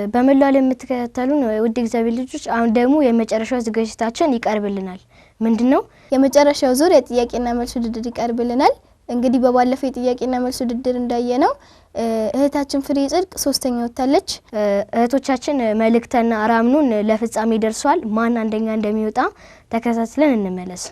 በመላው ዓለም የምትከታተሉን ውድ እግዚአብሔር ልጆች አሁን ደግሞ የመጨረሻው ዝግጅታችን ይቀርብልናል። ምንድነው? የመጨረሻው ዙር የጥያቄና መልስ ውድድር ይቀርብልናል። እንግዲህ በባለፈው የጥያቄና መልስ ውድድር እንዳየነው እህታችን ፍሬ ጽድቅ ሶስተኛ ወጣለች። እህቶቻችን መልእክተና አራምኑን ለፍጻሜ ደርሷል። ማን አንደኛ እንደሚወጣ ተከታትለን እንመለስ።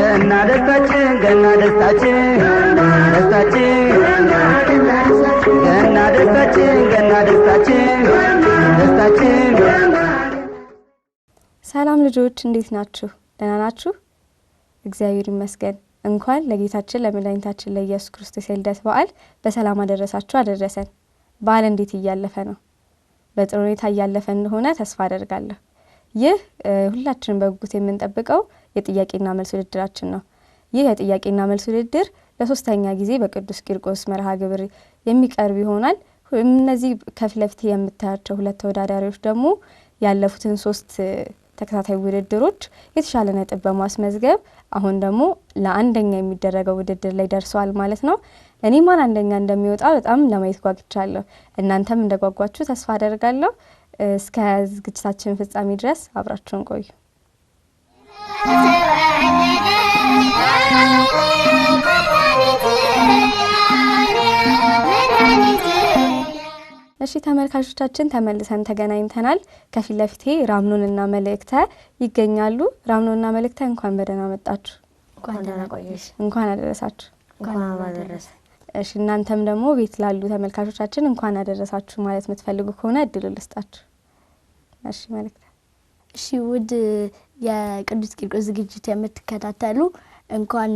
ገና ደስታችን ገና ደስታችን ደስታችን ገና ደስታችን ገና ደስታችን ደስታችን። ሰላም ልጆች እንዴት ናችሁ? ደህና ናችሁ? እግዚአብሔር ይመስገን። እንኳን ለጌታችን ለመድኃኒታችን ለኢየሱስ ክርስቶስ የልደት በዓል በሰላም አደረሳችሁ አደረሰን። በዓል እንዴት እያለፈ ነው? በጥሩ ሁኔታ እያለፈ እንደሆነ ተስፋ አደርጋለሁ። ይህ ሁላችንም በጉጉት የምንጠብቀው የጥያቄና መልስ ውድድራችን ነው። ይህ የጥያቄና መልስ ውድድር ለሶስተኛ ጊዜ በቅዱስ ቂርቆስ መርሃ ግብር የሚቀርብ ይሆናል። እነዚህ ከፍለፍት የምታያቸው ሁለት ተወዳዳሪዎች ደግሞ ያለፉትን 3 ተከታታይ ውድድሮች የተሻለ ነጥብ በማስመዝገብ አሁን ደግሞ ለአንደኛ የሚደረገው ውድድር ላይ ደርሰዋል ማለት ነው። እኔ ማን አንደኛ እንደሚወጣ በጣም ለማየት ጓጉቻለሁ። እናንተም እንደጓጓችሁ ተስፋ አደርጋለሁ። እስከ ዝግጅታችን ፍጻሜ ድረስ አብራችሁን ቆዩ። እሺ ተመልካቾቻችን ተመልሰን ተገናኝተናል። ከፊት ለፊቴ ራምኖንና መልእክተ ይገኛሉ። ራምኖንና መልእክተ እንኳን በደህና መጣችሁ። እንኳን ደህና ቆየሽ። እንኳን አደረሳችሁ። እንኳን አደረሰ። እሺ እናንተም ደግሞ ቤት ላሉ ተመልካቾቻችን እንኳን አደረሳችሁ ማለት የምትፈልጉ ከሆነ እድሉ ልስጣችሁ። እሺ መልእክተ። እሺ ውድ የቅዱስ ቂርቆስ ዝግጅት የምትከታተሉ እንኳን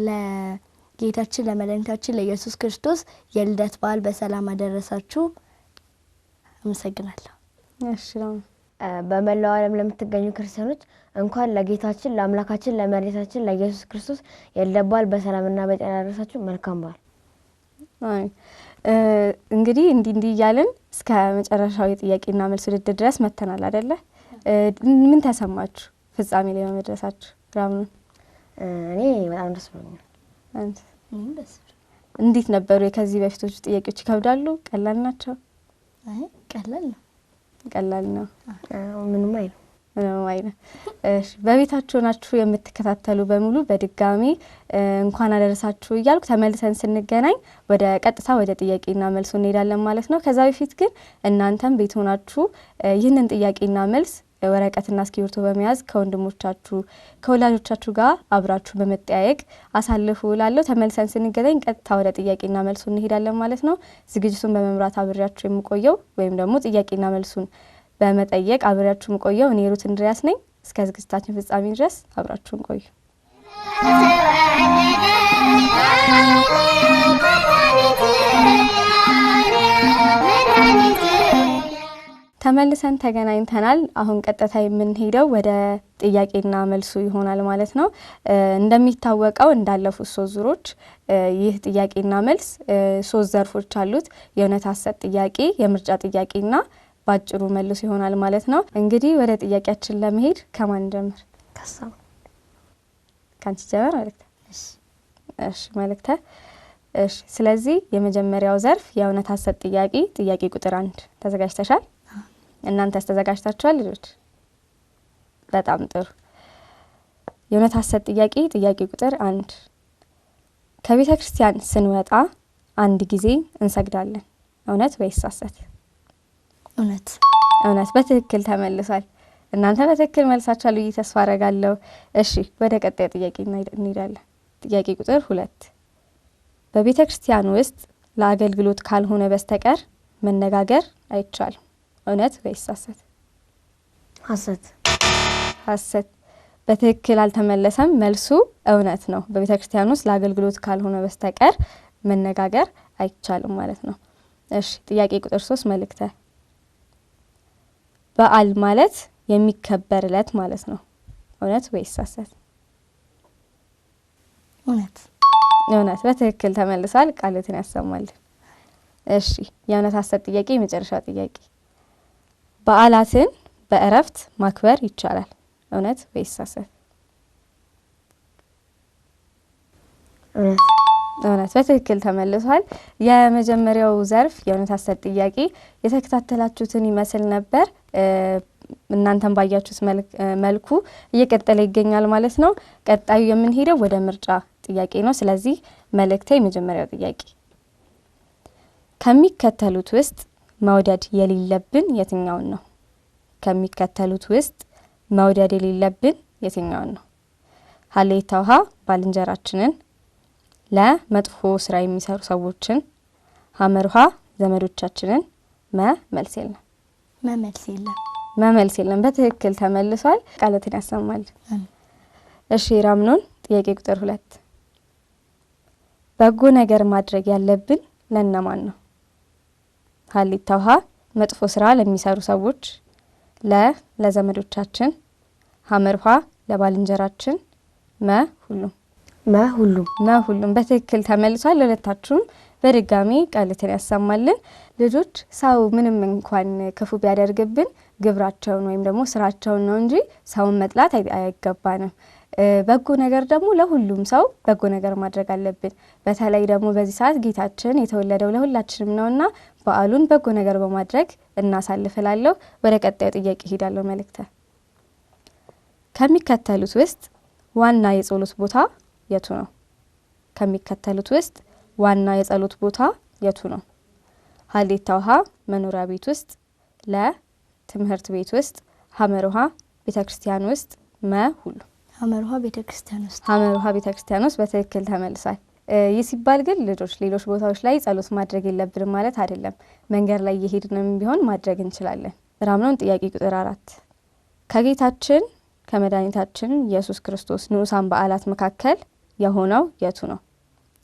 ለጌታችን ለመድኃኒታችን ለኢየሱስ ክርስቶስ የልደት በዓል በሰላም አደረሳችሁ። አመሰግናለሁ። እሺ ነው። በመላው ዓለም ለምትገኙ ክርስቲያኖች እንኳን ለጌታችን ለአምላካችን ለመድኃኒታችን ለኢየሱስ ክርስቶስ የልደት በዓል በሰላምና በጤና አደረሳችሁ። መልካም በዓል። እንግዲህ እንዲህ እያልን እስከ መጨረሻው የጥያቄና መልስ ውድድር ድረስ መተናል አይደለ? ምን ተሰማችሁ ፍጻሜ ላይ በመድረሳችሁ? ራምኑ። እኔ በጣም ደስ ብሎኛል። አንተ እንዴት ነበሩ? ከዚህ በፊቶቹ ጥያቄዎች ይከብዳሉ? ቀላል ናቸው? አይ ቀላል ነው። ቀላል ነው። ምንም አይደለም። እሺ በቤታችሁ ናችሁ የምትከታተሉ በሙሉ በድጋሚ እንኳን አደረሳችሁ እያልኩ ተመልሰን ስንገናኝ ወደ ቀጥታ ወደ ጥያቄና መልሱ እንሄዳለን ማለት ነው። ከዛ በፊት ግን እናንተም ቤት ሆናችሁ ይህንን ጥያቄና መልስ ወረቀትና እስክሪብቶ በመያዝ ከወንድሞቻችሁ ከወላጆቻችሁ ጋር አብራችሁ በመጠያየቅ አሳልፉ እላለሁ። ተመልሰን ስንገናኝ ቀጥታ ወደ ጥያቄና መልሱ እንሄዳለን ማለት ነው። ዝግጅቱን በመምራት አብሬያችሁ የምቆየው ወይም ደግሞ ጥያቄና መልሱን በመጠየቅ አብሬያችሁ የምቆየው እኔ ሩት እንድሪያስ ነኝ። እስከ ዝግጅታችን ፍጻሜ ድረስ አብራችሁን ቆዩ። ተመልሰን ተገናኝተናል። አሁን ቀጥታ የምንሄደው ወደ ጥያቄና መልሱ ይሆናል ማለት ነው። እንደሚታወቀው እንዳለፉት 3 ዙሮች ይህ ጥያቄና መልስ 3 ዘርፎች አሉት። የእውነት ሐሰት ጥያቄ፣ የምርጫ ጥያቄና ባጭሩ መልሱ ይሆናል ማለት ነው። እንግዲህ ወደ ጥያቄያችን ለመሄድ ከማን ጀምር? ካንቺ ጀምር መልእክተ። እሺ መልእክተ። እሺ ስለዚህ የመጀመሪያው ዘርፍ የእውነት ሐሰት ጥያቄ ጥያቄ ቁጥር 1 ተዘጋጅተሻል? እናንተስ ተዘጋጅታችኋል ልጆች? በጣም ጥሩ። የእውነት ሐሰት ጥያቄ ጥያቄ ቁጥር 1 ከቤተ ክርስቲያን ስንወጣ አንድ ጊዜ እንሰግዳለን፣ እውነት ወይስ ሐሰት? እውነት። እውነት በትክክል ተመልሷል። እናንተ በትክክል መልሳችኋል ብዬ ተስፋ አደርጋለሁ። እሺ ወደ ቀጣዩ ጥያቄ እንሄዳለን። ጥያቄ ቁጥር 2 በቤተ ክርስቲያን ውስጥ ለአገልግሎት ካልሆነ በስተቀር መነጋገር አይቻልም፣ እውነት ወይስ ሐሰት? ሐሰት። ሐሰት በትክክል አልተመለሰም። መልሱ እውነት ነው። በቤተ ክርስቲያን ውስጥ ለአገልግሎት ካልሆነ በስተቀር መነጋገር አይቻልም ማለት ነው። እሺ ጥያቄ ቁጥር 3 መልእክተ በዓል ማለት የሚከበር ዕለት ማለት ነው፣ እውነት ወይስ ሐሰት? እውነት። እውነት በትክክል ተመልሷል። ቃልትን ያሰማልን። እሺ የእውነት ሐሰት ጥያቄ የመጨረሻ ጥያቄ በዓላትን በእረፍት ማክበር ይቻላል፣ እውነት ወይስ ሐሰት? እውነት በትክክል ተመልሷል። የመጀመሪያው ዘርፍ የእውነት ሐሰት ጥያቄ የተከታተላችሁትን ይመስል ነበር። እናንተም ባያችሁት መልኩ እየቀጠለ ይገኛል ማለት ነው። ቀጣዩ የምንሄደው ወደ ምርጫ ጥያቄ ነው። ስለዚህ መልእክቴ የመጀመሪያው ጥያቄ ከሚከተሉት ውስጥ መውደድ የሌለብን የትኛውን ነው? ከሚከተሉት ውስጥ መውደድ የሌለብን የትኛውን ነው? ሀሌታ ውሃ ባልንጀራችንን፣ ለመጥፎ ስራ የሚሰሩ ሰዎችን፣ ሐመር ውሃ ዘመዶቻችንን፣ መልስ የለም። መልስ የለም። በትክክል ተመልሷል። ቃላትን ያሰማል። እሺ ራምኖን ጥያቄ ቁጥር 2 በጎ ነገር ማድረግ ያለብን ለነማን ነው? ሀሌታ ውሃ መጥፎ ስራ ለሚሰሩ ሰዎች፣ ለዘመዶቻችን፣ ሐመር ውሃ ለባልንጀራችን፣ ሁሉም በትክክል ተመልሷል። ለሁለታችሁም በድጋሚ ቃላትን ያሰማልን። ልጆች ሰው ምንም እንኳን ክፉ ቢያደርግብን ግብራቸውን ወይም ደግሞ ስራቸውን ነው እንጂ ሰውን መጥላት አይገባንም። በጎ ነገር ደግሞ ለሁሉም ሰው በጎ ነገር ማድረግ አለብን። በተለይ ደግሞ በዚህ ሰዓት ጌታችን የተወለደው ለሁላችንም ነውና በዓሉን በጎ ነገር በማድረግ እናሳልፍላለሁ። ወደ ቀጣዩ ጥያቄ ሄዳለሁ። መልእክተ ከሚከተሉት ውስጥ ዋና የጸሎት ቦታ የቱ ነው? ከሚከተሉት ውስጥ ዋና የጸሎት ቦታ የቱ ነው? ሀሌታ ውሃ መኖሪያ ቤት ውስጥ፣ ለትምህርት ቤት ውስጥ፣ ሐመር ውሃ ቤተክርስቲያን ውስጥ፣ ሁሉ ሐመር ውሃ ቤተክርስቲያን ውስጥ። ሐመር ውሃ ቤተክርስቲያን ውስጥ በትክክል ተመልሷል። ይህ ሲባል ግን ልጆች ሌሎች ቦታዎች ላይ ጸሎት ማድረግ የለብንም ማለት አይደለም። መንገድ ላይ እየሄድንም ቢሆን ማድረግ እንችላለን። ራምኖን ጥያቄ ቁጥር 4 ከጌታችን ከመድኃኒታችን ኢየሱስ ክርስቶስ ንዑሳን በዓላት መካከል የሆነው የቱ ነው?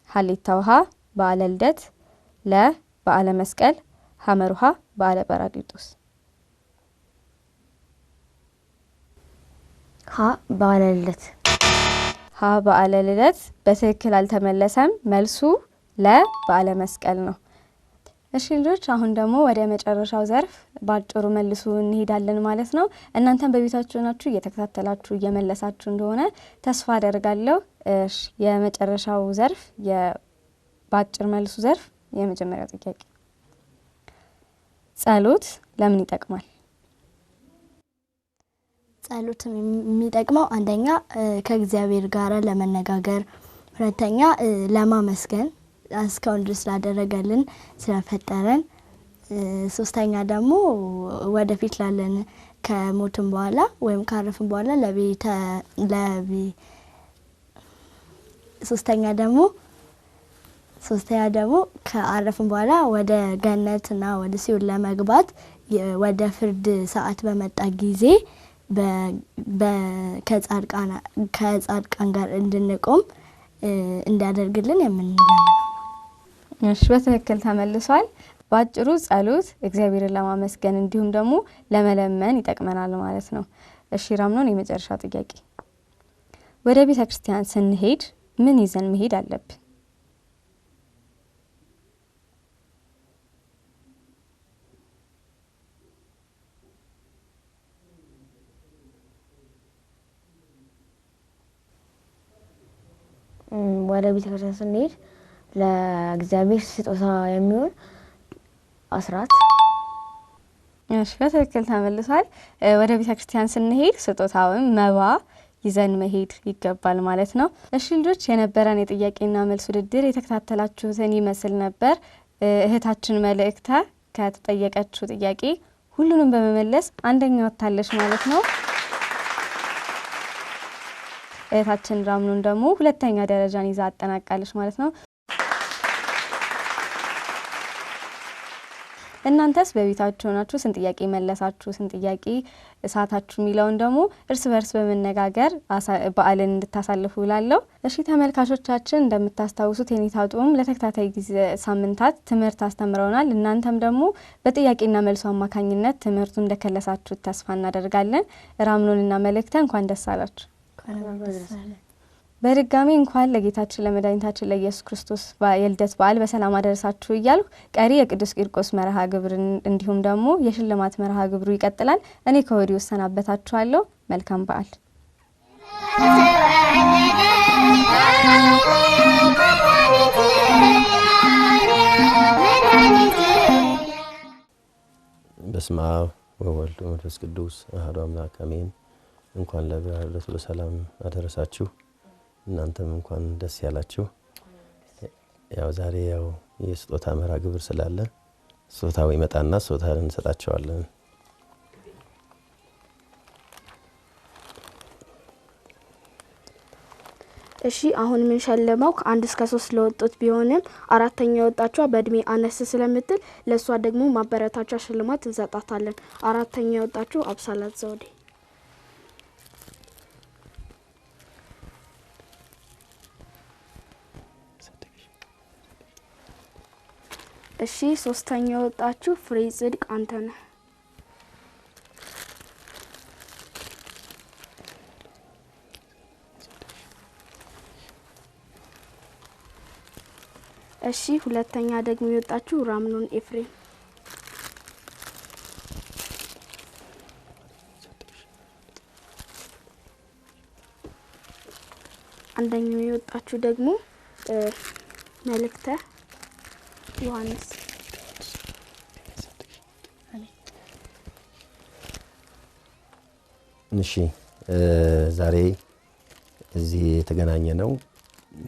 ሀሌታ ውሃ በዓለ ልደት፣ ለበዓለ መስቀል፣ ሐመር ውሃ በዓለ ጰራቅሊጦስ። በዓለ ልደት። በዓለ ልደት በትክክል አልተመለሰም። መልሱ ለበዓለ መስቀል ነው። እሺ ልጆች አሁን ደግሞ ወደ መጨረሻው ዘርፍ ባጭሩ መልሱ እንሄዳለን ማለት ነው። እናንተም በቤታችሁ ናችሁ እየተከታተላችሁ እየመለሳችሁ እንደሆነ ተስፋ አደርጋለሁ። እሺ የመጨረሻው ዘርፍ የባጭር መልሱ ዘርፍ የመጀመሪያው ጥያቄ ጸሎት ለምን ይጠቅማል? ጸሎት የሚጠቅመው አንደኛ ከእግዚአብሔር ጋር ለመነጋገር፣ ሁለተኛ ለማመስገን እስካሁን ድረስ ላደረገልን ስለፈጠረን፣ ሶስተኛ ደግሞ ወደፊት ላለን ከሞትም በኋላ ወይም ካረፍን በኋላ ሶስተኛ ደግሞ ከአረፍን በኋላ ወደ ገነትና ወደ ሲኦል ለመግባት ወደ ፍርድ ሰዓት በመጣ ጊዜ ከጻድቃን ጋር እንድንቆም እንዲያደርግልን የምንለው። እሺ በትክክል ተመልሷል። ባጭሩ ጸሎት እግዚአብሔርን ለማመስገን እንዲሁም ደግሞ ለመለመን ይጠቅመናል ማለት ነው። እሺ ራምኖን የመጨረሻ ጥያቄ ወደ ቤተ ክርስቲያን ስንሄድ ምን ይዘን መሄድ አለብን? ወደ ቤተ ክርስቲያን ስንሄድ ለእግዚአብሔር ስጦታ የሚሆን አስራት። እሺ በትክክል ተመልሷል። ወደ ቤተ ክርስቲያን ስንሄድ ስጦታውን መባ ይዘን መሄድ ይገባል ማለት ነው። እሺ ልጆች የነበረን የጥያቄና መልስ ውድድር የተከታተላችሁትን ይመስል ነበር። እህታችን መልእክተ ከተጠየቀችው ጥያቄ ሁሉንም በመመለስ አንደኛ ወጣለች ማለት ነው። እህታችን ራምኖን ደግሞ ሁለተኛ ደረጃን ይዛ አጠናቃለች ማለት ነው። እናንተስ በቤታችሁ ሆናችሁ ስንት ጥያቄ መለሳችሁ፣ ስንት ጥያቄ እሳታችሁ የሚለውን ደግሞ እርስ በርስ በመነጋገር በዓልን እንድታሳልፉ እላለሁ። እሺ ተመልካቾቻችን እንደምታስታውሱት የኔታጡም ለተከታታይ ጊዜ ሳምንታት ትምህርት አስተምረውናል። እናንተም ደግሞ በጥያቄና መልሱ አማካኝነት ትምህርቱ እንደከለሳችሁ ተስፋ እናደርጋለን። ራምኖንና መልእክተ እንኳን ደስ አላችሁ። በድጋሚ እንኳን ለጌታችን ለመድኃኒታችን ለኢየሱስ ክርስቶስ የልደት በዓል በሰላም አደረሳችሁ እያልኩ ቀሪ የቅዱስ ቂርቆስ መርሃ ግብር እንዲሁም ደግሞ የሽልማት መርሃ ግብሩ ይቀጥላል። እኔ ከወዲሁ እሰናበታችኋለሁ። መልካም በዓል። Thank you. በስመ አብ ወወልድ ወመንፈስ ቅዱስ አሐዱ አምላክ አሜን። እንኳን ለብርሃነ ልደቱ በሰላም አደረሳችሁ። እናንተም እንኳን ደስ ያላችሁ። ያው ዛሬ ያው የስጦታ መርሃ ግብር ስላለ ስጦታው ይመጣና ስጦታውን እንሰጣቸዋለን። እሺ አሁን ምን ሸለመው ከ1 እስከ 3 ለወጡት ቢሆንም አራተኛ የወጣችው በእድሜ አነስ ስለምትል ለሷ ደግሞ ማበረታቻ ሽልማት እንሰጣታለን። አራተኛ የወጣችው አብሳላት ዘውዴ። እሺ ሶስተኛ የወጣችው ፍሬ ጽድቅ አንተነህ። እሺ ሁለተኛ ደግሞ የወጣችው ራምኖን ኤፍሬም። አንደኛው የወጣችው ደግሞ መልእክተ ዮሐንስ። እሺ ዛሬ እዚህ የተገናኘ ነው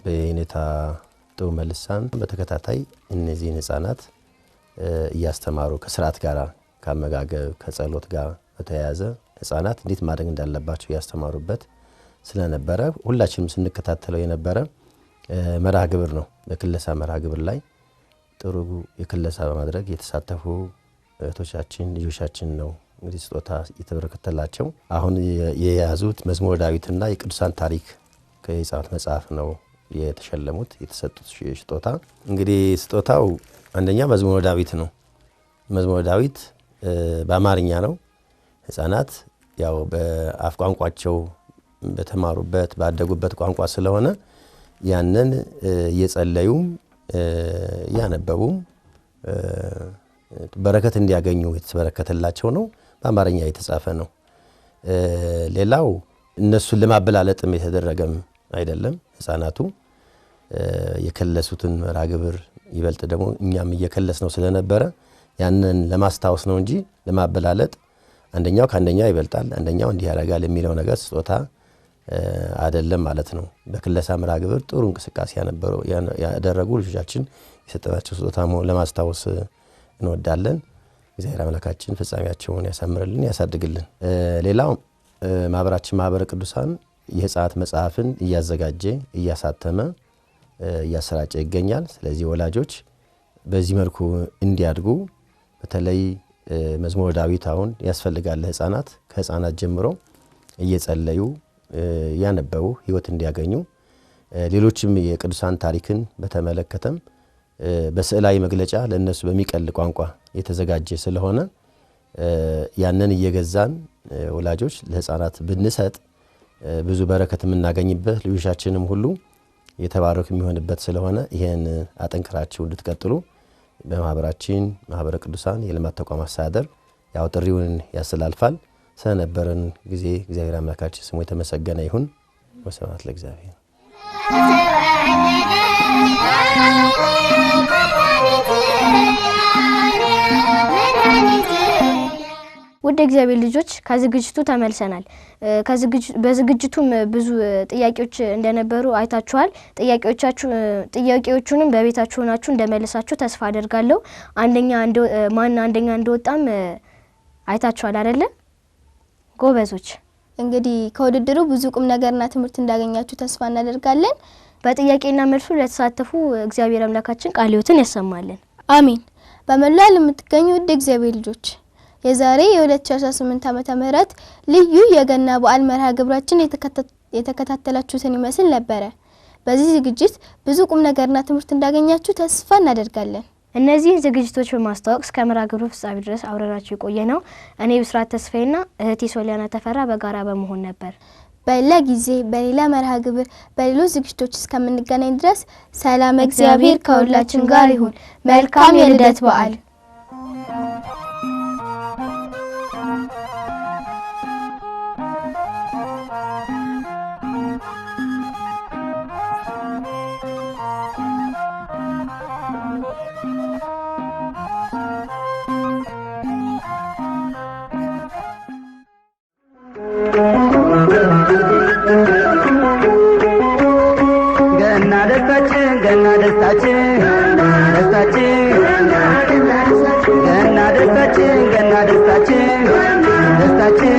በኔታ ጥዑመ ልሳን በተከታታይ እነዚህን ህፃናት እያስተማሩ ከስርዓት ጋር ከአመጋገብ ከጸሎት ጋር በተያያዘ ህፃናት እንዴት ማድረግ እንዳለባቸው ያስተማሩበት ስለነበረ ሁላችንም ስንከታተለው የነበረ መርሃ ግብር ነው። በክለሳ መርሃ ግብር ላይ ጥሩ የክለሳ በማድረግ የተሳተፉ እህቶቻችን ልጆቻችን ነው እንግዲህ ስጦታ የተበረከተላቸው። አሁን የያዙት መዝሙረ ዳዊትና የቅዱሳን ታሪክ ከህፃናት መጽሐፍ ነው የተሸለሙት የተሰጡት ስጦታ። እንግዲህ ስጦታው አንደኛ መዝሙረ ዳዊት ነው። መዝሙረ ዳዊት በአማርኛ ነው። ህፃናት ያው በአፍ ቋንቋቸው በተማሩበት ባደጉበት ቋንቋ ስለሆነ ያንን እየጸለዩም ያነበቡም በረከት እንዲያገኙ የተበረከተላቸው ነው። በአማርኛ የተጻፈ ነው። ሌላው እነሱን ለማበላለጥም የተደረገም አይደለም። ህፃናቱ የከለሱትን መርሃ ግብር ይበልጥ ደግሞ እኛም እየከለስ ነው ስለነበረ ያንን ለማስታወስ ነው እንጂ ለማበላለጥ አንደኛው ከአንደኛው ይበልጣል አንደኛው እንዲህ ያደርጋል የሚለው ነገር ስጦታ አይደለም ማለት ነው። በክለሳ መርሃ ግብር ጥሩ እንቅስቃሴ ያደረጉ ልጆቻችን የሰጠናቸው ስጦታ ለማስታወስ እንወዳለን። እግዚአብሔር አምላካችን ፍጻሜያቸውን ያሳምርልን ያሳድግልን። ሌላው ማህበራችን ማህበረ ቅዱሳን የህፃናት መጽሐፍን እያዘጋጀ እያሳተመ እያሰራጨ ይገኛል። ስለዚህ ወላጆች በዚህ መልኩ እንዲያድጉ በተለይ መዝሙረ ዳዊት አሁን ያስፈልጋል ህፃናት ከህፃናት ጀምሮ እየጸለዩ ያነበቡ ህይወት እንዲያገኙ ሌሎችም የቅዱሳን ታሪክን በተመለከተም በስዕላዊ መግለጫ ለነሱ በሚቀል ቋንቋ የተዘጋጀ ስለሆነ ያንን እየገዛን ወላጆች ለህፃናት ብንሰጥ ብዙ በረከት የምናገኝበት ልጆቻችንም ሁሉ የተባረኩ የሚሆንበት ስለሆነ ይሄን አጠንክራችሁ እንድትቀጥሉ በማህበራችን ማህበረ ቅዱሳን የልማት ተቋም አስተዳደር ያው ጥሪውን ያስተላልፋል። ስለነበረን ጊዜ እግዚአብሔር አምላካችን ስሙ የተመሰገነ ይሁን። ወስብሐት ለእግዚአብሔር። ውድ እግዚአብሔር ልጆች ከዝግጅቱ ተመልሰናል። በዝግጅቱም ብዙ ጥያቄዎች እንደነበሩ አይታችኋል። ጥያቄዎቹንም በቤታችሁ ሆናችሁ እንደመለሳችሁ ተስፋ አደርጋለሁ። ማን አንደኛ እንደወጣም አይታችኋል አይደለ? ጎበዞች። እንግዲህ ከውድድሩ ብዙ ቁም ነገርና ትምህርት እንዳገኛችሁ ተስፋ እናደርጋለን። በጥያቄና መልሱ ለተሳተፉ እግዚአብሔር አምላካችን ቃለ ሕይወትን ያሰማልን። አሜን። በመላው ለምትገኙ ውድ እግዚአብሔር ልጆች የዛሬ የ2018 ዓመተ ምህረት ልዩ የገና በዓል መርሃ ግብራችን የተከታተላችሁትን ይመስል ነበረ። በዚህ ዝግጅት ብዙ ቁም ነገርና ትምህርት እንዳገኛችሁ ተስፋ እናደርጋለን። እነዚህን ዝግጅቶች በማስተዋወቅ እስከ መርሃ ግብሩ ፍጻሜ ድረስ አብረናችሁ የቆየነው እኔ ብስራት ተስፋዬና እህቴ ሶሊያና ተፈራ በጋራ በመሆን ነበር። በሌላ ጊዜ በሌላ መርሃ ግብር በሌሎች ዝግጅቶች እስከምንገናኝ ድረስ ሰላም እግዚአብሔር ከሁላችን ጋር ይሁን። መልካም የልደት በዓል። ገና ደስታችን ደስታችን ገና ደስታችን ገና ደስታችን ደስታችን